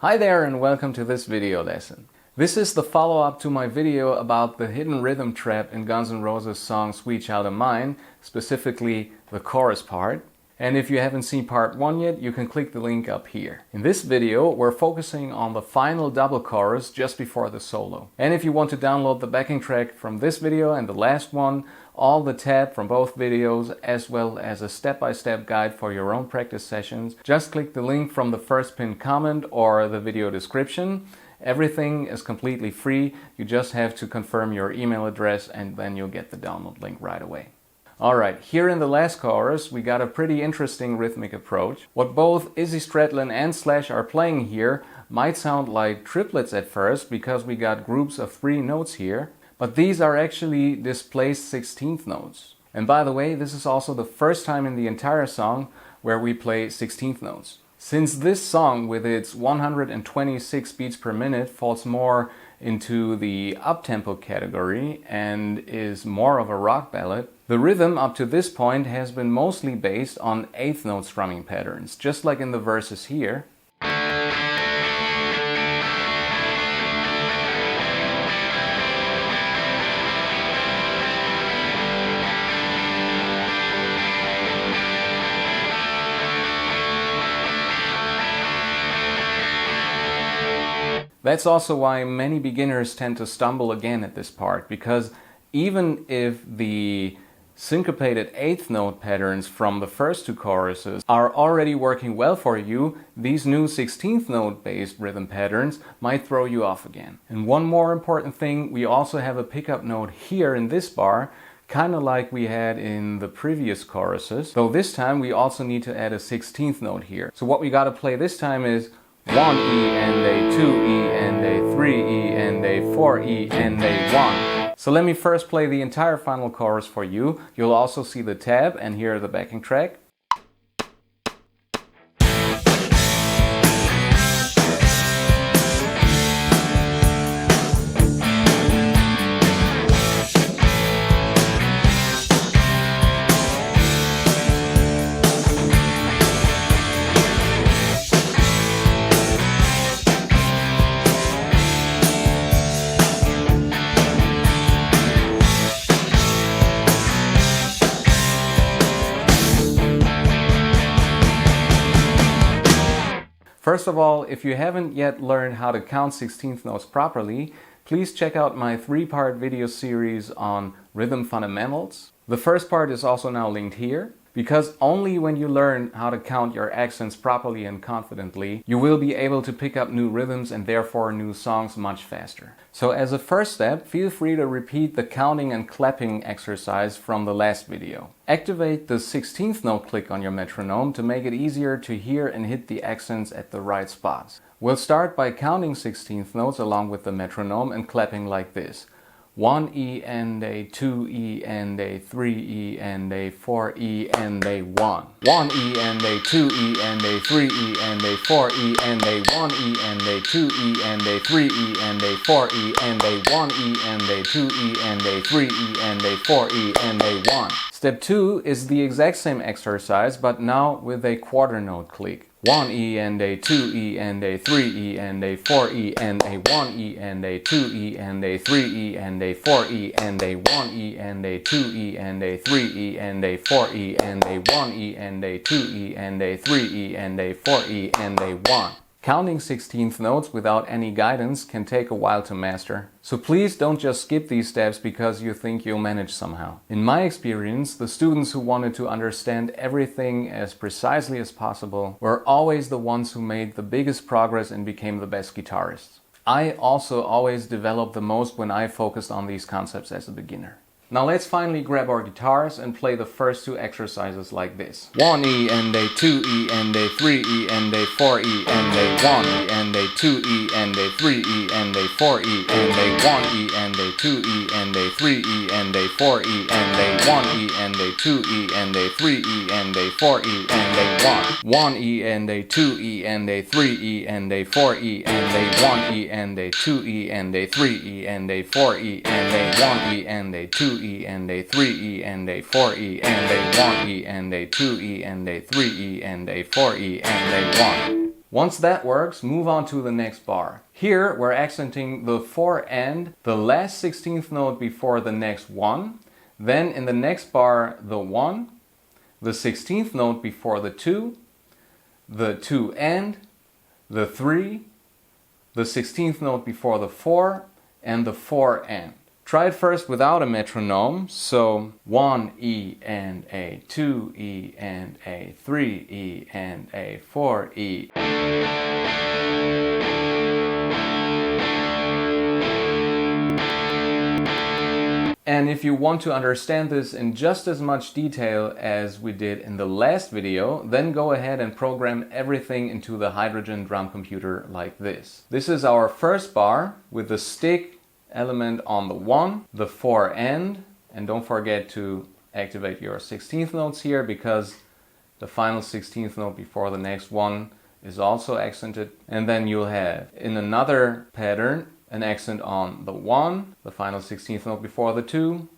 Hi there and welcome to this video lesson. This is the follow-up to my video about the hidden rhythm trap in Guns N' Roses' song Sweet Child of Mine, specifically the chorus part. And if you haven't seen part 1 yet, you can click the link up here. In this video, we're focusing on the final double chorus just before the solo. And if you want to download the backing track from this video and the last one, all the tab from both videos, as well as a step-by-step guide for your own practice sessions, just click the link from the first pinned comment or the video description. Everything is completely free. You just have to confirm your email address and then you'll get the download link right away. Alright, here in the last chorus we got a pretty interesting rhythmic approach. What both Izzy Stradlin and Slash are playing here might sound like triplets at first because we got groups of 3 notes here, but these are actually displaced 16th notes. And by the way, this is also the first time in the entire song where we play 16th notes. Since this song with its 126 beats per minute falls more into the up-tempo category and is more of a rock ballad, the rhythm up to this point has been mostly based on 8th note strumming patterns, just like in the verses here. That's also why many beginners tend to stumble again at this part, because even if the syncopated 8th note patterns from the first 2 choruses are already working well for you, these new 16th note based rhythm patterns might throw you off again. And one more important thing, we also have a pickup note here in this bar, kind of like we had in the previous choruses, though this time we also need to add a 16th note here. So what we got to play this time is 1 E and a 2 E and a 3 E and a 4 E and a 1. So let me first play the entire final chorus for you. You'll also see the tab and hear the backing track. First of all, if you haven't yet learned how to count 16th notes properly, please check out my 3-part video series on rhythm fundamentals. The first part is also now linked here, because only when you learn how to count your accents properly and confidently, you will be able to pick up new rhythms and therefore new songs much faster. So as a first step, feel free to repeat the counting and clapping exercise from the last video. Activate the 16th note click on your metronome to make it easier to hear and hit the accents at the right spots. We'll start by counting 16th notes along with the metronome and clapping like this. 1 E and a 2 E and a 3 E and a 4 E and a 1. 1 E and a 2 E and a 3 E and a 4 E and a 1 E and a 2 E and a 3 E and a 4 E and a 1 E and a 2 E and a 3 E and a 4 E and a 1. Step 2 is the exact same exercise, but now with a quarter note click. 1 E and a 2 E and a 3 E and a 4 E and a 1 E and a 2 E and a 3 E and a 4 E and a 1 E and a 2 E and a 3 E and a 4 E and a 1 E and a 2 E and a 3 E and a 4 E and a 1. Counting 16th notes without any guidance can take a while to master. So please don't just skip these steps because you think you'll manage somehow. In my experience, the students who wanted to understand everything as precisely as possible were always the ones who made the biggest progress and became the best guitarists. I also always developed the most when I focused on these concepts as a beginner. Now let's finally grab our guitars and play the first 2 exercises like this. 1 E and a 2 E and a 3 E and a 4 E and a 1 E and a 2 E and a 3 E and a 4 E and a 1 E and a 2 E and a 3 E and a 4 E and a 1 E and a 2 E and a 3 E and a 4 E and a 1 E and a 2 E and a 3 E and a 4 E and a 1 E and a 2 E and a 3 E and a 4 E and a 1 E and a 2 E and a 3 E and a 4 E and a 1 E and a 2 E and a 3 E and a 4 E and a 1. Once that works, move on to the next bar. Here we're accenting the 4 and the last 16th note before the next 1. Then in the next bar the 1, the 16th note before the 2 and, the 3, the 16th note before the 4, and the 4 and. Try it first without a metronome, so 1 E and A, 2 E and A, 3 E and A, 4 E. And if you want to understand this in just as much detail as we did in the last video, then go ahead and program everything into the Hydrogen drum computer like this. This is our first bar with the stick element on the 1, the 4 and don't forget to activate your 16th notes here because the final 16th note before the next one is also accented. And then you'll have in another pattern an accent on the 1, the final 16th note before the 2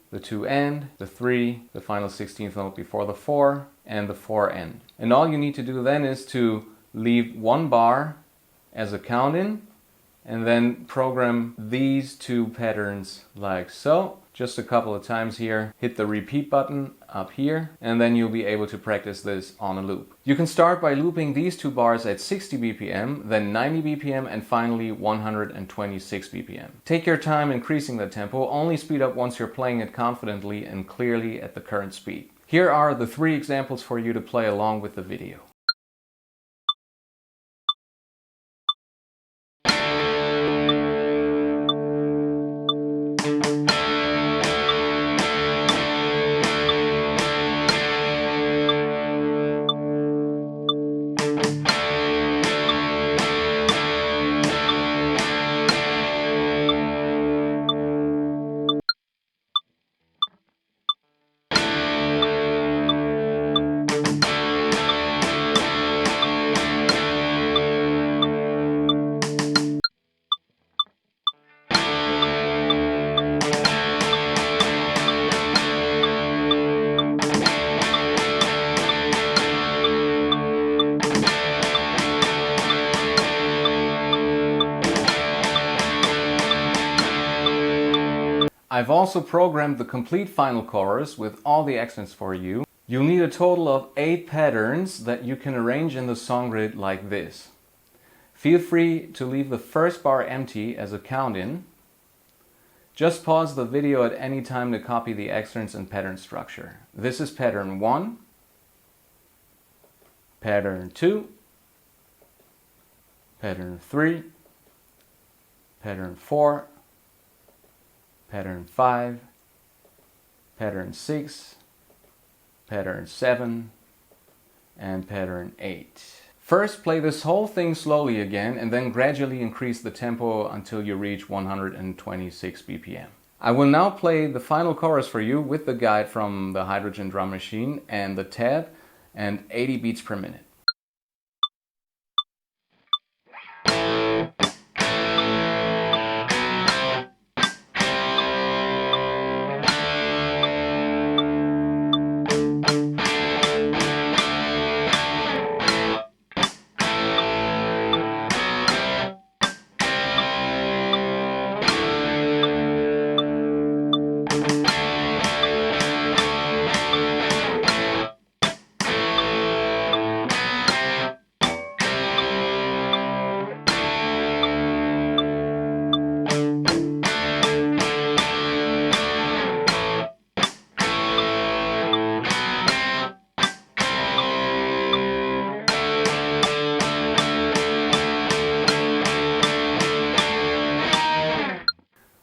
and, the 3, the final 16th note before the 4, and the 4 and. And all you need to do then is to leave one bar as a count-in and then program these two patterns like so. Just a couple of times here. Hit the repeat button up here and then you'll be able to practice this on a loop. You can start by looping these two bars at 60 BPM, then 90 BPM and finally 126 BPM. Take your time increasing the tempo, only speed up once you're playing it confidently and clearly at the current speed. Here are the 3 examples for you to play along with the video. I've also programmed the complete final chorus with all the accents for you. You'll need a total of 8 patterns that you can arrange in the song grid like this. Feel free to leave the first bar empty as a count-in. Just pause the video at any time to copy the accents and pattern structure. This is pattern 1, pattern 2, pattern 3, pattern 4, pattern 5, pattern 6, pattern 7, and pattern 8. First, play this whole thing slowly again and then gradually increase the tempo until you reach 126 BPM. I will now play the final chorus for you with the guide from the Hydrogen drum machine and the tab and 80 beats per minute.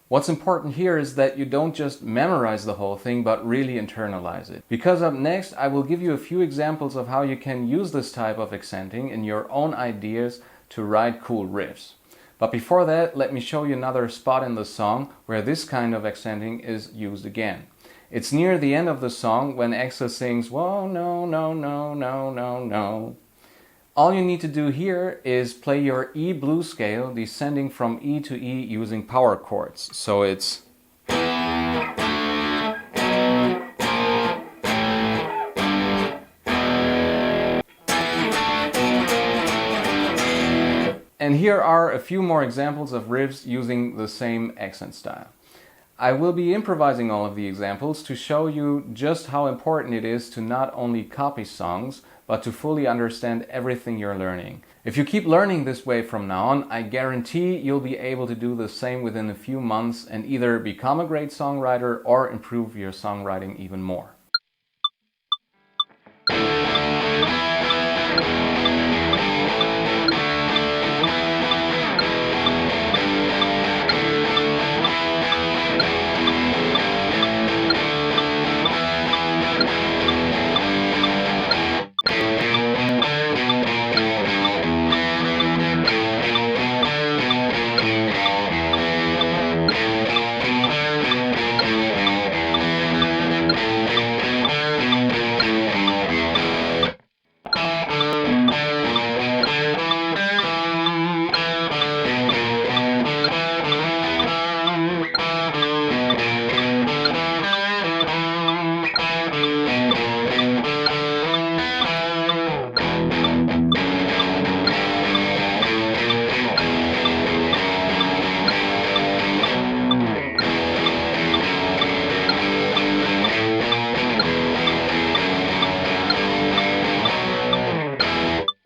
What's important here is that you don't just memorize the whole thing, but really internalize it. Because up next, I will give you a few examples of how you can use this type of accenting in your own ideas to write cool riffs. But before that, let me show you another spot in the song where this kind of accenting is used again. It's near the end of the song when Exa sings, "Whoa, no, no, no, no, no, no." All you need to do here is play your E blues scale descending from E to E using power chords. So it's And here are a few more examples of riffs using the same accent style. I will be improvising all of the examples to show you just how important it is to not only copy songs, but to fully understand everything you're learning. If you keep learning this way from now on, I guarantee you'll be able to do the same within a few months and either become a great songwriter or improve your songwriting even more.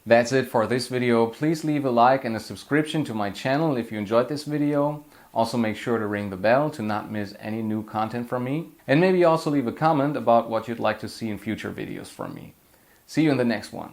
That's it for this video. Please leave a like and a subscription to my channel if you enjoyed this video. Also make sure to ring the bell to not miss any new content from me. And maybe also leave a comment about what you'd like to see in future videos from me. See you in the next one.